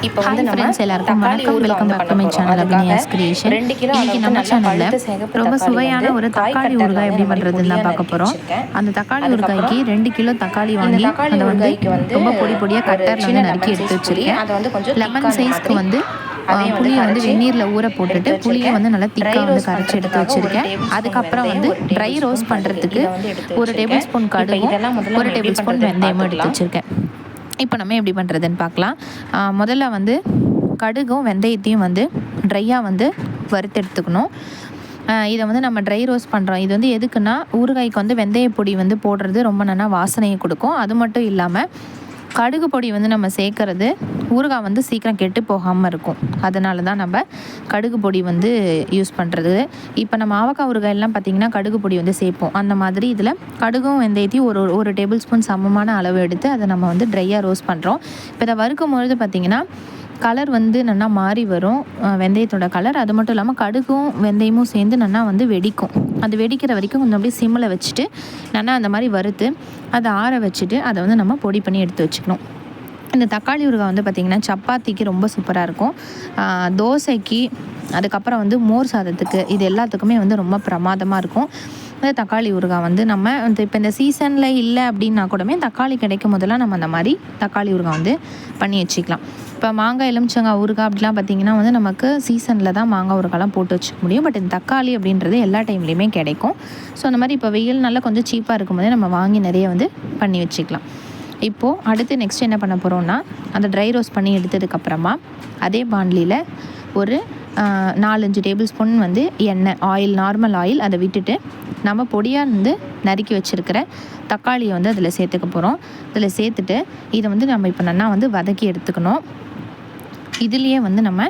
இப்போ வந்து நம்ம எல்லாருக்கும் வணக்கம், welcome back to my channel Abhinaya's creation. இன்னைக்கு நம்ம சேனலில் ரொம்ப சுவையான ஒரு தக்காளி ஊறுகாய் எப்படி பண்ணுறதுன்னு தான் பார்க்க போகிறோம். அந்த தக்காளி ஊறுகாய்க்கு 2 கிலோ தக்காளி வாங்கி அதை வந்து ரொம்ப பொடி பொடியாக கட்டரில் வந்து நறுக்கி எடுத்து வச்சுருக்கேன். லெமன் சைஸ்க்கு வந்து புளியை வந்து வெந்நீரில் ஊற போட்டுட்டு புளியை வந்து நல்லா திக்காக வந்து கரைச்சி எடுத்து வச்சுருக்கேன். அதுக்கப்புறம் வந்து ட்ரை ரோஸ்ட் பண்ணுறதுக்கு 1 டேபிள் ஸ்பூன் கடுகும் 1 டேபிள் ஸ்பூன் வெந்தயமும் எடுத்து வச்சுருக்கேன். இப்போ நம்ம எப்படி பண்ணுறதுன்னு பார்க்கலாம். முதல்ல வந்து கடுகும் வெந்தயத்தையும் வந்து ட்ரையாக வந்து வறுத்து எடுத்துக்கணும். இதை வந்து நம்ம ட்ரை ரோஸ்ட் பண்ணுறோம். இது வந்து எதுக்குன்னா ஊறுகாய்க்கு வந்து வெந்தய பொடி வந்து போடுறது ரொம்ப நல்லா வாசனையை கொடுக்கும். அது மட்டும் இல்லாமல் கடுகு பொடி வந்து நம்ம சேர்க்குறது ஊறுகாய் வந்து சீக்கிரம் கெட்டு போகாமல் இருக்கும். அதனால தான் நம்ம கடுகு பொடி வந்து யூஸ் பண்ணுறது. இப்போ நம்ம ஆவக்காய் ஊறுகாயெல்லாம் பார்த்திங்கன்னா கடுகு பொடி வந்து சேர்ப்போம். அந்த மாதிரி இதில் கடுகும் வெந்தயத்தையும் ஒரு டேபிள் ஸ்பூன் சமமான அளவு எடுத்து அதை நம்ம வந்து ட்ரையாக ரோஸ்ட் பண்ணுறோம். இப்போ இதை வறுக்கும் பொழுது பார்த்திங்கன்னா கலர் வந்து நல்லா மாறி வரும், வெந்தயத்தோட கலர். அது மட்டும் இல்லாமல் கடுகும் வெந்தயமும் சேர்ந்து நல்லா வந்து வெடிக்கும். அது வெடிக்கிற வரைக்கும் கொஞ்சம் அப்படியே சிம்மில் வச்சுட்டு நல்லா அந்த மாதிரி வறுத்து அதை ஆற வச்சுட்டு அதை வந்து நம்ம பொடி பண்ணி எடுத்து வச்சுக்கணும். இந்த தக்காளி ஊறுகாய் வந்து பார்த்திங்கன்னா சப்பாத்திக்கு ரொம்ப சூப்பராக இருக்கும், தோசைக்கு, அதுக்கப்புறம் வந்து மோர் சாதத்துக்கு, இது எல்லாத்துக்குமே வந்து ரொம்ப பிரமாதமாக இருக்கும். இந்த தக்காளி ஊறுகாய் வந்து நம்ம வந்து இப்போ இந்த சீசனில் இல்லை அப்படின்னா கூடமே தக்காளி கிடைக்கும் போதெல்லாம் நம்ம அந்த மாதிரி தக்காளி ஊறுகாய் வந்து பண்ணி வச்சுக்கலாம். இப்போ மாங்காய் எலுமிச்சங்காய் ஊறுகாய் அப்படிலாம் பார்த்திங்கன்னா வந்து நமக்கு சீசனில் தான் மாங்காய் ஊறுகாய்லாம் போட்டு வச்சுக்க முடியும். பட் இந்த தக்காளி அப்படின்றது எல்லா டைம்லேயுமே கிடைக்கும். ஸோ அந்த மாதிரி இப்போ வெயில் நல்லா கொஞ்சம் சீப்பாக இருக்கும்போதே நம்ம வாங்கி நிறைய வந்து பண்ணி வச்சுக்கலாம். இப்போது அடுத்து நெக்ஸ்ட் என்ன பண்ண போகிறோம்னா அந்த ட்ரை ரோஸ்ட் பண்ணி எடுத்ததுக்கப்புறமா அதே பாண்ட்லியில் ஒரு 4-5 டேபிள் ஸ்பூன் வந்து எண்ணெய், ஆயில், நார்மல் ஆயில், அதை விட்டுட்டு நம்ம பொடியாக வந்து நறுக்கி வச்சுருக்கிற தக்காளியை வந்து அதில் சேர்த்துக்க போகிறோம். இதில் சேர்த்துட்டு இதை வந்து நம்ம இப்போ நல்லா வந்து வதக்கி எடுத்துக்கணும். இதுலேயே வந்து நம்ம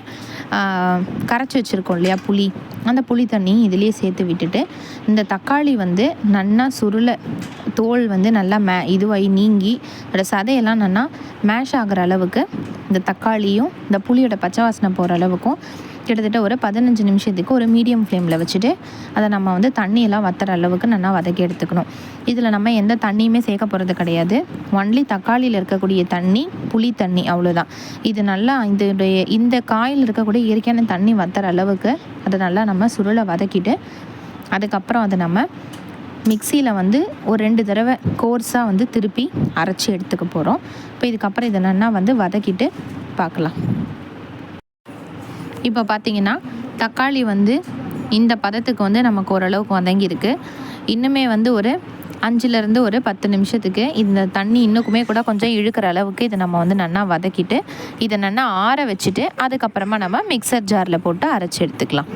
கரைச்சி வச்சுருக்கோம் இல்லையா புளி, அந்த புளி தண்ணி இதுலேயே சேர்த்து விட்டுட்டு இந்த தக்காளி வந்து நல்லா சுருளை தோல் வந்து நல்லா இதுவாகி நீங்கி அதோட சதையெல்லாம் நல்லா மேஷ் ஆகிற அளவுக்கு இந்த தக்காளியும் இந்த புளியோட பச்சை வாசனை போகிற அளவுக்கும் கிட்டத்தட்ட ஒரு 15 நிமிஷத்துக்கு ஒரு மீடியம் ஃப்ளேமில் வச்சுட்டு அதை நம்ம வந்து தண்ணியெல்லாம் வற்றுற அளவுக்கு நல்லா வதக்கி எடுத்துக்கணும். இதில் நம்ம எந்த தண்ணியுமே சேர்க்க போகிறது கிடையாது. ஒன்லி தக்காளியில் இருக்கக்கூடிய தண்ணி, புளி தண்ணி, அவ்வளோதான். இது நல்லா இந்த காயில் இருக்கக்கூடிய இயற்கையான தண்ணி வற்றுற அளவுக்கு அதை நல்லா நம்ம சுருளை வதக்கிட்டு அதுக்கப்புறம் அதை நம்ம மிக்சியில் வந்து ஒரு 2 தடவை கோர்ஸாக வந்து திருப்பி அரைச்சி எடுத்துக்க போகிறோம். இப்போ இதுக்கப்புறம் இதை நல்லா வந்து வதக்கிட்டு பார்க்கலாம். இப்போ பார்த்திங்கன்னா தக்காளி வந்து இந்த பதத்துக்கு வந்து நமக்கு ஓரளவுக்கு வதங்கியிருக்கு. இன்னுமே வந்து ஒரு 5லேருந்து ஒரு 10 நிமிஷத்துக்கு இந்த தண்ணி இன்னுக்குமே கூட கொஞ்சம் இழுக்கிற அளவுக்கு இதை நம்ம வந்து நல்லா வதக்கிட்டு இதை நல்லா ஆற வச்சுட்டு அதுக்கப்புறமா நம்ம மிக்சர் ஜாரில் போட்டு அரைச்சி எடுத்துக்கலாம்.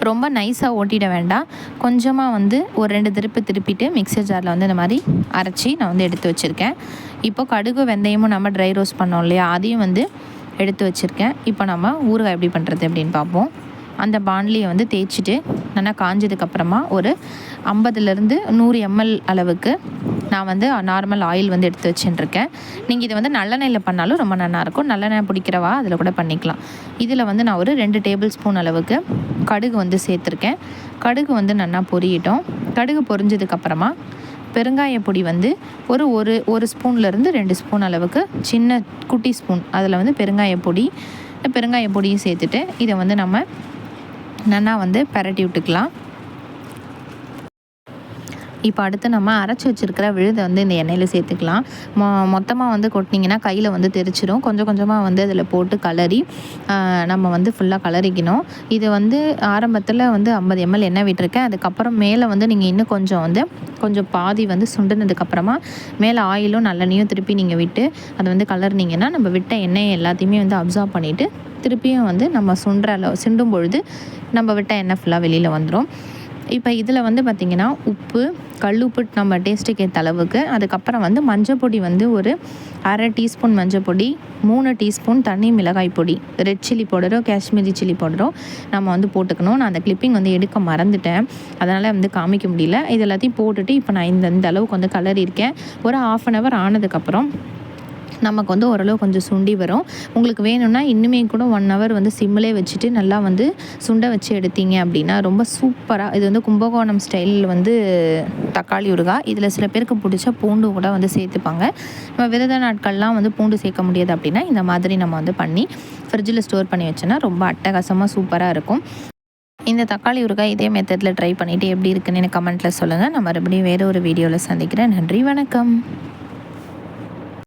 ரொம்ப நைஸாக ஓட்டிட வேண்டாம். கொஞ்சமாக வந்து ஒரு 2 திருப்பிட்டு மிக்சர் ஜாரில் வந்து இந்த மாதிரி அரைச்சி நான் வந்து எடுத்து வச்சுருக்கேன். இப்போ கடுகு வெந்தயமும் நம்ம ட்ரை ரோஸ்ட் பண்ணோம் இல்லையா, அதையும் வந்து எடுத்து வச்சுருக்கேன். இப்போ நம்ம ஊறுகாய் எப்படி பண்ணுறது அப்படின்னு பார்ப்போம். அந்த பாண்ட்லியை வந்து தேய்ச்சிட்டு நல்லா காஞ்சதுக்கப்புறமா ஒரு 50லேருந்து 100 ml அளவுக்கு நான் வந்து நார்மல் ஆயில் வந்து எடுத்து வச்சுட்டுருக்கேன். நீங்கள் இதை வந்து நல்லெண்ணெயில் பண்ணாலும் ரொம்ப நல்லாயிருக்கும். நல்லெண்ணெய் பிடிக்கிறவா அதில் கூட பண்ணிக்கலாம். இதில் வந்து நான் ஒரு 2 டேபிள் ஸ்பூன் அளவுக்கு கடுகு வந்து சேர்த்துருக்கேன். கடுகு வந்து நல்லா பொரியட்டும். கடுகு பொரிஞ்சதுக்கப்புறமா பெருங்காய பொடி வந்து ஒரு ஸ்பூன்லேருந்து 2 ஸ்பூன் அளவுக்கு, சின்ன குட்டி ஸ்பூன் அதில் வந்து பெருங்காய பொடியும் சேர்த்துட்டு இதை வந்து நம்ம நல்லா வந்து பரட்டி விட்டுக்கலாம். இப்போ அடுத்து நம்ம அரைச்சி வச்சுருக்கிற விழுதை வந்து இந்த எண்ணெயில் சேர்த்துக்கலாம். மொத்தமாக வந்து கொட்டினீங்கன்னா கையில் வந்து தெரிச்சிடும். கொஞ்சம் கொஞ்சமாக வந்து அதில் போட்டு கலரி நம்ம வந்து ஃபுல்லாக கலரிக்கணும். இது வந்து ஆரம்பத்தில் வந்து 50 ml எண்ணெய் விட்டுருக்கேன். அதுக்கப்புறம் மேலே வந்து நீங்கள் இன்னும் கொஞ்சம் பாதி வந்து சுண்டுனதுக்கப்புறமா மேலே ஆயிலும் நல்லெண்ணையும் திருப்பி நீங்கள் விட்டு அதை வந்து கலர்னிங்கன்னா நம்ம விட்ட எண்ணெயை எல்லாத்தையுமே வந்து அப்சார்ப் பண்ணிவிட்டு திருப்பியும் வந்து நம்ம சுண்டும் பொழுது நம்ம விட்ட எண்ணெய் ஃபுல்லாக வெளியில் வந்துடும். இப்போ இதில் வந்து பார்த்திங்கன்னா உப்பு, கல்லுப்பு நம்ம டேஸ்ட்டுக்கு ஏற்ற அளவுக்கு, அதுக்கப்புறம் வந்து மஞ்சள் பொடி வந்து ஒரு 1/2 டீஸ்பூன் மஞ்சள் பொடி, 3 டீஸ்பூன் தனி மிளகாய் பொடி, ரெட் சில்லி பவுடரோ காஷ்மீரி சில்லி பவுடரோ நம்ம வந்து போட்டுக்கணும். நான் அந்த கிளிப்பிங் வந்து எடுக்க மறந்துட்டேன், அதனால் வந்து காமிக்க முடியல. இது எல்லாத்தையும் போட்டுட்டு இப்போ நான் இந்த அளவுக்கு வந்து கலர் இருக்கேன். ஒரு 1/2 hour ஆனதுக்கப்புறம் நமக்கு வந்து ஓரளவு கொஞ்சம் சுண்டி வரும். உங்களுக்கு வேணும்னா இன்னுமே கூட 1 ஹவர் வந்து சிம்மிலே வச்சுட்டு நல்லா வந்து சுண்ட வச்சு எடுத்தீங்க அப்படின்னா ரொம்ப சூப்பராக. இது வந்து கும்பகோணம் ஸ்டைலில் வந்து தக்காளி ஊறுகாய். இதில் சில பேருக்கு பிடிச்ச பூண்டு கூட வந்து சேர்த்துப்பாங்க. நம்ம விரத நாட்கள்லாம் வந்து பூண்டு சேர்க்க முடியாது அப்படின்னா இந்த மாதிரி நம்ம வந்து பண்ணி ஃப்ரிட்ஜில் ஸ்டோர் பண்ணி வச்சோன்னா ரொம்ப அட்டகாசமாக சூப்பராக இருக்கும். இந்த தக்காளி ஊறுகாய் இதே மெத்தடில் ட்ரை பண்ணிவிட்டு எப்படி இருக்குன்னு எனக்கு கமெண்ட்டில் சொல்லுங்கள். நான் மறுபடியும் வேறு ஒரு வீடியோவில் சந்திக்கிறேன். நன்றி, வணக்கம்.